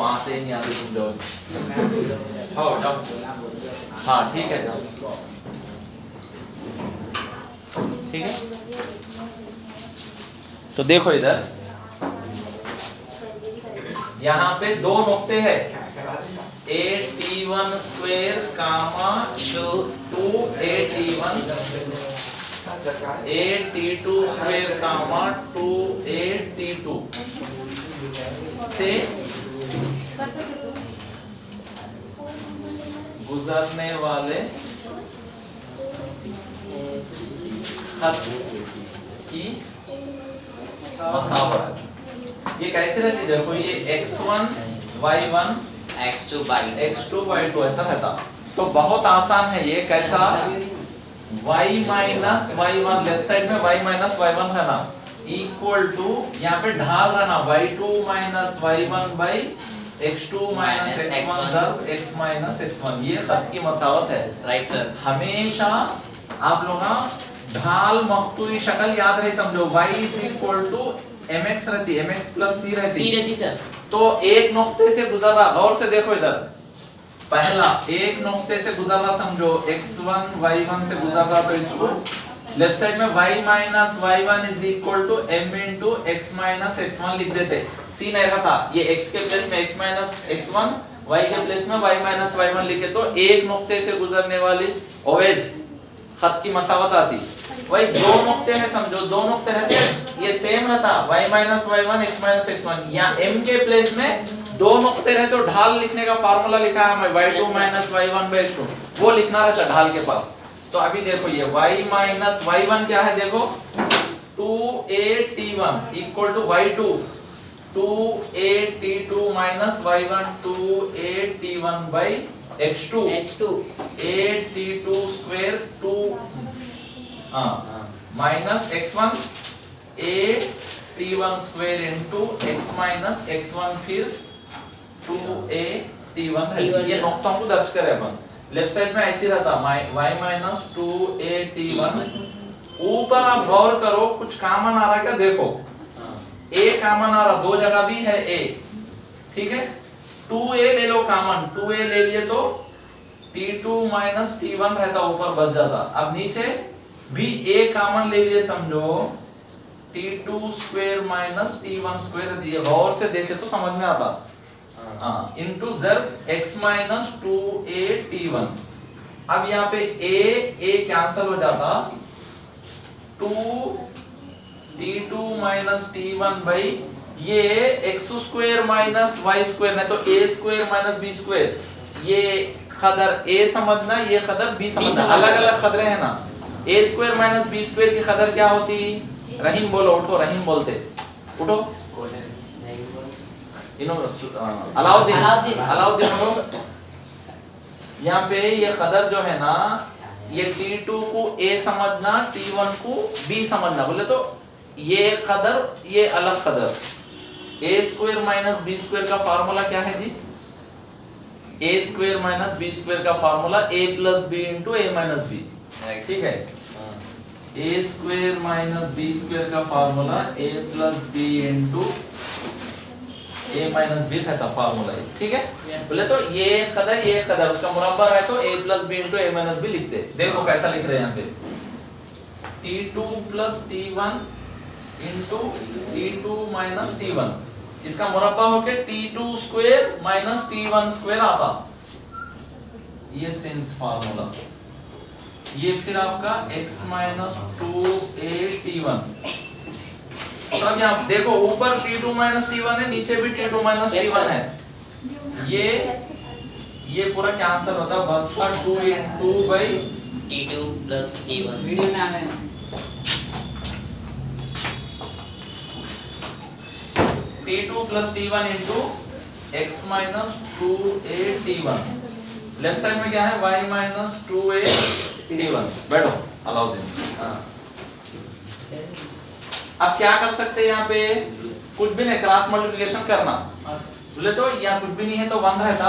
आते नहीं आते तुम जाओ। हाँ जाओ। हाँ ठीक है जाओ। ठीक है तो देखो इधर यहाँ पे दो नुक्ते हैं 8t1 स्क्वायर कामा 2 8t2 स्क्वायर कामा 2 से गुजरने वाले खत की मसावत। ये कैसे रहती देखो ये x1 y1 x2 y2 ऐसा रहता। तो बहुत आसान है ये कैसा y minus y1 left side में y माइनस y1 रहना इक्वल टू यहाँ पे ढाल रहना y2 minus y1 by x2 minus x1 दर x माइनस x1 ये खत की मसावत है। Right sir. हमेशा आप लोग ढाल मख्तूई शक्ल याद रहे समझो y is equal to mx रहती mx प्लस c रहती सर। तो एक नुक्ते से गुजर रहा गौर से देखो इधर पहला एक नुक्ते से गुजर रहा समझो x1 y1 से गुजर रहा तो इसको लेफ्ट साइड में y minus y1 is equal to m into x minus x1 लिख देते। सीन ऐसा था ये x के प्लेस में x माइनस x1 y के प्लेस में y माइनस y1 लिखे तो एक नुक्ते से गुजरने वाली ऑलवेज खत की मसावत आती। वही दो नुक्ते हैं समझो दो नुक्ते रहते ये सेम रहता y minus y1 x minus x1 या m के प्लेस में दो नुक्ते रहे तो ढाल लिखने का फार्मूला लिखा है हमें y2 minus y1 by x2 वो लिखना रहता ढाल के पास। तो अभी देखो ये y माइनस y1 क्या है देखो 2a_t1 equal to y2 2a_t2 minus y1 2a_t1 by x2 8t2 square 2 minus x1 a_t1 square into x minus x1 फिर 2a_t1 है। ये नुक्तों को दर्ज करें अपन लेफ्ट साइड में ऐसे रहता y माइनस 2a_t1 ऊपर आप गौर करो कुछ कॉमन आ रहा है क्या देखो a कॉमन आ रहा दो जगह भी है a ठीक है 2a ले लो कॉमन 2a ले लिए तो t2 माइनस t1 रहता ऊपर बच जाता। अब नीचे भी a कॉमन ले लिए समझो t2 square minus t1 square रहती है गौर से देखे तो समझ में आता इनटू जर x माइनस 2a_t1। अब यहाँ पे a कैंसिल हो जाता 2t2 माइनस t1 बाई ये x square minus y square नहीं तो a square minus b square ये खदर a समझना ये खदर b समझना अलग अलग खदरे हैं ना a square minus b square की खदर क्या होती रहीम बोलो उठो रहीम बोलते उठो अलाउद्दीन यहाँ पे ये खदर जो है ना ये t2 को a समझना t1 को b समझना बोले तो ये खदर ये अलग खदर a square minus b square का फार्मूला क्या है जी a square minus b square का formula a plus b into a minus b ठीक है a square minus b square का formula a plus b into a minus b रहता formula ठीक है बोले तो ये खदर उसका मुरब्बा है तो a plus b into a minus b लिखते देखो कैसा लिख रहे हैं यहाँ पे t2 plus t1 into t2 minus t1 इसका मुरब्बा होके t2 square minus t1 square आता ये सिंस फार्मूला ये फिर आपका x माइनस 2a_t1 तो अब यहाँ देखो ऊपर t2 माइनस t1 है नीचे भी t2 माइनस t1 है ये पूरा कैंसिल होता बस का 2 into by t2 plus t1 video में आ गए t2 plus t1 into x minus 2a_t1 left side में क्या है y minus 2a_t1 बैठो अलाउद्दीन अब क्या कर सकते हैं यहाँ पे कुछ भी नहीं क्रॉस मल्टीप्लिकेशन करना बोले तो यहाँ कुछ भी नहीं है तो 1 रहता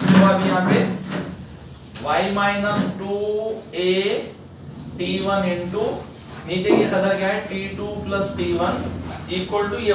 तो अब यहाँ पे y minus 2a t1 into नीचे की कदर क्या है t2 plus t1 equal to ये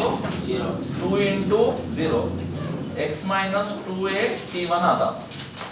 तो 2 into 0 x minus 2a t1 आता।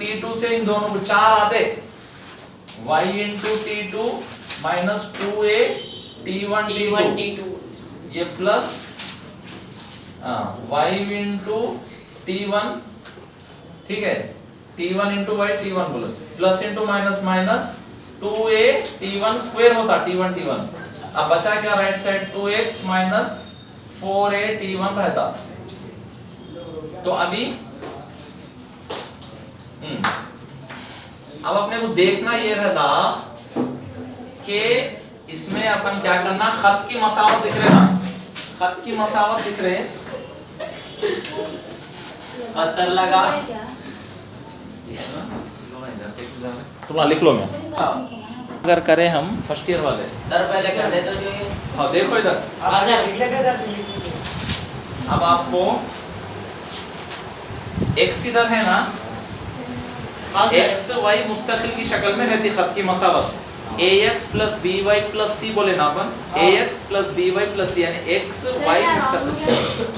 t2 से इन दोनों को 4 आते y into t2 minus 2a t1 t2 ये प्लस y इंटू t1 ठीक है t1 इंटू y t1 बोलो plus into minus minus 2a t1 square होता t1 t1 अब बचा क्या right side 2x minus 4a t1 रहता। तो अभी अब अपने को देखना ये रहता कि इसमें अपन क्या करना, खत की मसावत दिख रहे ना, खत की मसावत दिख रहे पत्थर लगा तुम लिख लो मैं अगर करें हम फर्स्ट ईयर वाले पहले कर देते जो ये हाँ देखो इधर अब आपको x इधर है ना, x y मुस्तकिल की शक्ल में रहती खत की मसावत ax plus by plus c बोले ना अपन ax plus by plus c यानी x y मुस्तकिल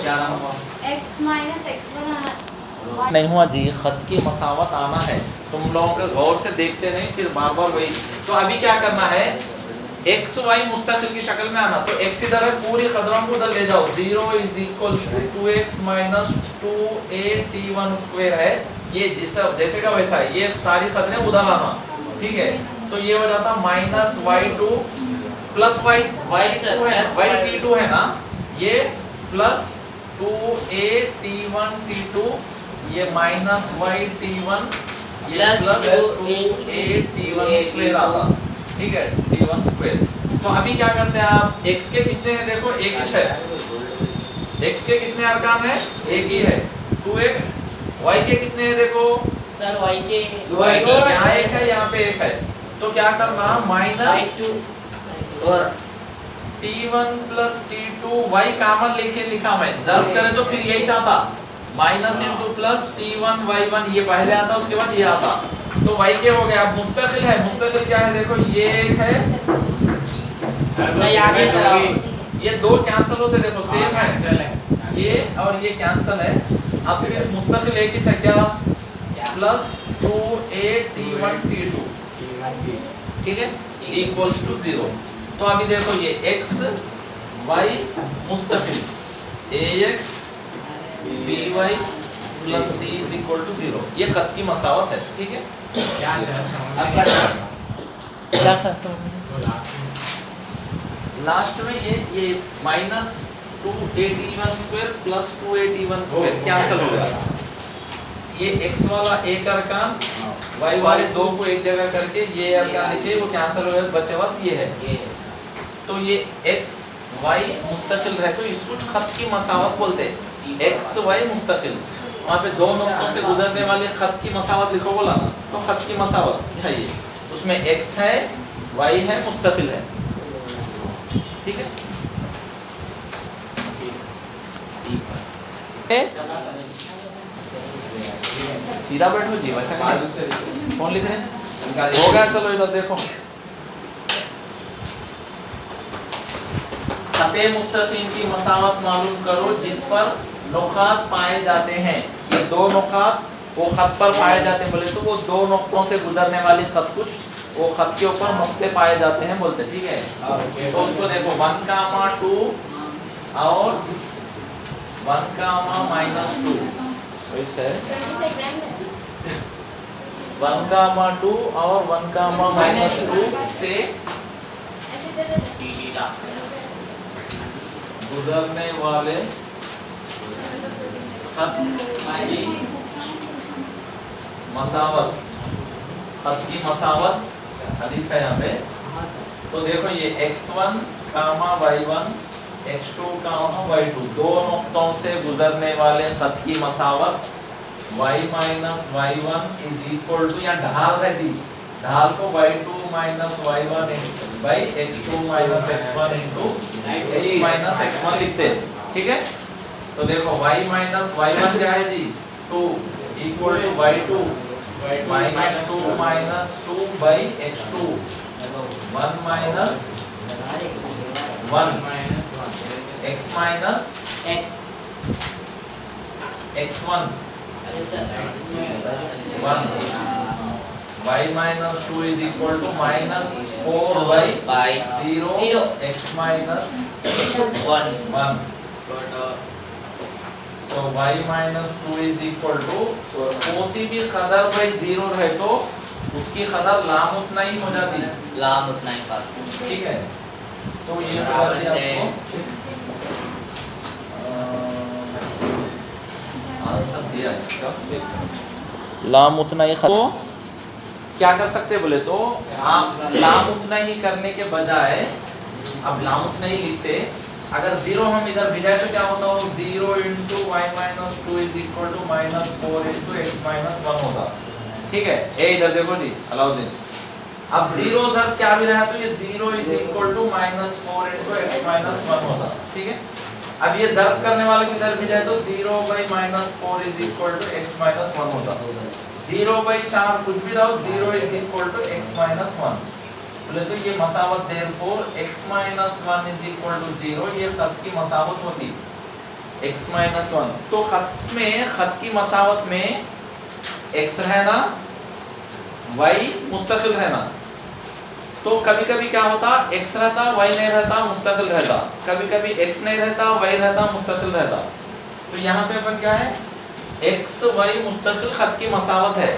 क्या नाम हुआ x माइनस x1 नहीं हुआ जी, खत की मसावत आना है, तुम लोगों के गौर से देखते नहीं फिर बार बार वही। तो अभी क्या करना है x y मुस्तकिल की शक्ल में आना, तो x इधर है पूरी कदरों को उधर ले जाओ 0 is equal to 2x minus 2a t1 square है ये जैसे का वैसा है, ये सारी कदरें उधर आना ठीक है। तो ये हो जाता माइनस y2 प्लस y2 है ना, ये प्लस 2a t1 t2 ये माइनस y t1 ये प्लस 2a t1 स्क्वायर आता ठीक है t1 स्क्वायर। तो अभी क्या करते हैं आप x के कितने हैं देखो एक ही है, x के कितने अरकान है एक ही है 2x, y के कितने हैं देखो सर y के यहाँ एक है यहाँ पे एक है, तो क्या करना माइनस और t1 plus t2 y common लेके लिखा मैं, ज़र्ब करें तो फिर यही चाहता minus into plus t1 y1 ये पहले आता उसके बाद ये आता, तो y के हो गया। अब मुस्तकिल है, मुस्तकिल क्या है देखो ये एक है ये दो कैंसिल होते देखो सेम है ये और ये कैंसिल है, अब सिर्फ मुस्तकिल एक ही है क्या प्लस 2a t1 t2 ठीक है इक्वल्स टू 0। तो अभी देखो ये x y मुस्तकिल ax by plus c is equal to 0 ये खत की मसावत है ठीक है। लास्ट में ये minus 2a square plus 2a square cancel हो गया, ये x वाला एक अरकान y वाले दो को एक जगह करके ये अरकान लिखे वो कैंसिल हो गया, बचे वक्त ये है। तो ये x y मुस्तकिल रहे तो इसको खत की मसावत बोलते हैं, x y मुस्तकिल वहाँ पे दो नुक्तों से गुजरने वाले खत की मसावत लिखो बोला ना, तो खत की मसावत है ये, उसमें x है y है मुस्तकिल है ठीक है। सीधा बैठो जी वैसा कौन लिख रहे हैं हो गया। चलो इधर देखो खते मुस्तकीम की मसावत मालूम करो जिस पर नुकात पाए जाते हैं, ये दो नुकात वो खत पर पाए जाते हैं बोले तो वो दो नुक्तों से गुजरने वाली खत कुछ वो खत के ऊपर नुक्ते पाए जाते हैं बोलते ठीक है। तो उसको देखो 1,2 और 1,-2 है 1,2 और 1,-2 से गुजरने वाले खत की मसावत, खत की मसावत अलिफ है यहाँ पे। तो देखो ये x1, y1, x2, y2 दो नुक्तों से गुजरने वाले खत की मसावत y minus y1 is equal to यहाँ ढाल रहती, ढाल को y2 minus y1 by x2 minus x1 into x minus x1 लिखते ठीक है। तो देखो y माइनस y1 क्या है जी 2 equal to y2 minus 2 minus 2 by x2 1 minus 1 x minus x1 अरे sir 1 y minus 2 is equal to minus 4 by 0 x minus 1 so y minus 2 is equal to कोसी भी कदर बाई 0 रहे तो उसकी कदर लाम उतना ही हो जाती है, लाम उतना ही पास ठीक है। तो ये बता दिया आपको आंसर दिया इसका। लाम उतना ही तो क्या कर सकते बोले तो आप लाम उतना ही करने के बजाय अब लाम उतना ही लिखते, अगर 0 हम इधर भिजाए तो क्या होता हो 0 into y minus 2 is equal to minus 4 into x minus 1 होगा, ठीक है। ए इधर देखो जी अलाउद्दीन, अब 0 जब क्या भी रहा तो ये 0 is equal to minus 4 into x minus 1 होगा, ठीक है। अब ये जर्ब करने वाले को इधर भिजाए तो 0 by minus 4 is equal to x minus 1 होगा। 0 बाई 4 कुछ भी रहो 0 is equal to x minus 1 बोले तो ये मसावत therefore x minus 1 is equal to 0 ये खत की मसावत होती x माइनस 1। तो खत की मसावत में x रहना y मुस्तकिल रहना, तो कभी कभी क्या होता x रहता y नहीं रहता मुस्तकिल रहता, कभी कभी x नहीं रहता y रहता मुस्तकिल रहता। तो यहाँ पे अपन क्या है x y मुस्तकिल खत की मसावत है,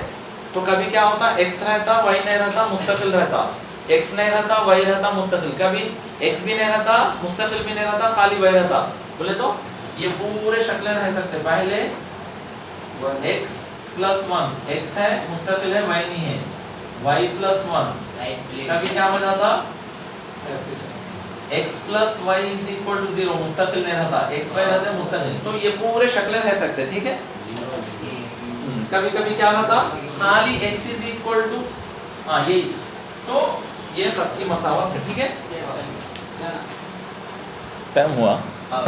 तो कभी क्या होता x रहता y नहीं रहता मुस्तकिल रहता, x नहीं रहता y रहता मुस्तकिल, कभी x भी नहीं रहता मुस्तकिल भी नहीं रहता खाली y रहता बोले तो ये पूरे शक्लें रह सकते। पहले x प्लस 1 x है मुस्तकिल है y नहीं है, y प्लस 1 कभी क्या हो जाता x plus y is equal to 0 मुस्तकिल नहीं रहता, x y रहते मुस्तकिल, तो ये पूरे शक्लें रह सकते, ठीक है। कभी कभी क्या रहता खाली x इज इक्वल टू हाँ यही, तो ये खत की मसावत है, ठीक है। टाइम हुआ।